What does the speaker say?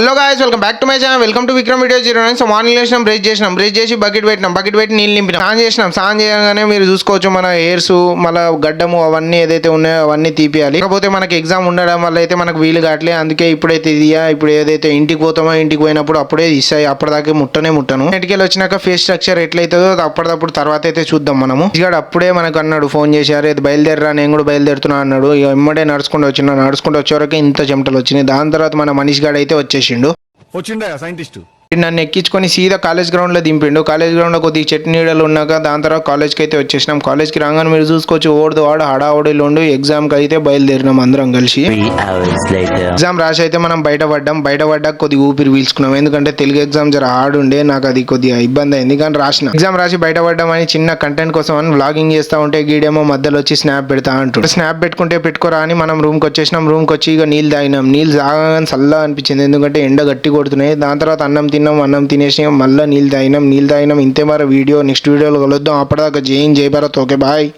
Hello guys, welcome back to my channel. Welcome to Vikram video 09. So morning లేసినాం, brush చేసి bucket పెట్టి నీళ్ళు నింపినాం. స్నానం చేయగానే మీరు చూసుకోవచ్చు మన హెయిర్స్ మళ్ళీ గడ్డము అవన్నీ ఏదైతే ఉన్నాయో అవన్నీ తీపియాలి. కాకపోతే మనకి ఎగ్జామ్ ఉండడం వల్ల అయితే మనకు వీలు కావట్లేదు. అందుకే ఇప్పుడైతే ఇప్పుడు ఏదైతే ఇంటికి పోతామో ఇంటికి పోయినప్పుడు అప్పుడే తీస్తాయి. అప్పటిదాకా ముట్టను. ఇంటికి వచ్చినాక ఫేస్ స్ట్రక్చర్ ఎట్లయితుందో అప్పటిదప్పుడు తర్వాత అయితే చూద్దాం మనము. ఇక అప్పుడే మనకు అన్నాడు, ఫోన్ చేశారు, ఇది బయలుదేరరా, నేను కూడా బయలుదేరుతున్నా అన్నాడు. ఇక ఎమ్మడే నడుచుకుంటూ వచ్చే వరకు ఇంత చెమటలు వచ్చినాయి. దాని తర్వాత మన మనిషి గాడు అయితే వచ్చిండా సైంటిస్ట్ నన్ను ఎక్కించుకొని సీదా కాలేజ్ గ్రౌండ్ లో దింపిండు. కాలేజ్ గ్రౌండ్ లో కొద్దిగా చెట్టు నీడలు ఉన్నాక దాని తర్వాత కాలేజ్కి అయితే వచ్చేసినాం. కాలేజ్కి రాగానే మీరు చూసుకోవచ్చు వాడు హడావుడిలో ఉండు. ఎగ్జామ్ కి అయితే బయలుదేరినాం అందరం కలిసి. ఎగ్జామ్ రాసి అయితే మనం బయటపడ్డాక కొద్దిగా ఊపిరి పీల్చుకున్నాం. ఎందుకంటే తెలుగు ఎగ్జామ్ జర హార్డ్ ఉండే, నాకు అది కొద్దిగా ఇబ్బంది అయింది. కానీ రాసిన ఎగ్జామ్ రాసి బయటపడ్డాం అని చిన్న కంటెంట్ కోసం అని వ్లాగింగ్ చేస్తా ఉంటే గీడేమో మధ్యలో వచ్చి స్నాప్ పెడతా అంటాడు. స్నాప్ పెట్టుకోరా అని మనం రూమ్కి వచ్చేసినాం. రూమ్కి వచ్చి ఇక నీళ్ళు తాగినాం. నీళ్ళు తాగగానే చల్లగా అనిపించింది, ఎందుకంటే ఎండ గట్టి కొడుతున్నాయి. దాని తర్వాత అన్నం తినేసినాం, మళ్ళీ నీళ్ళు తాగినాం. ఇంతే మరి వీడియో. నెక్స్ట్ వీడియోలో కలుద్దాం. అప్పటిదాకా జై హింద్, జై భారత్. Okay bye.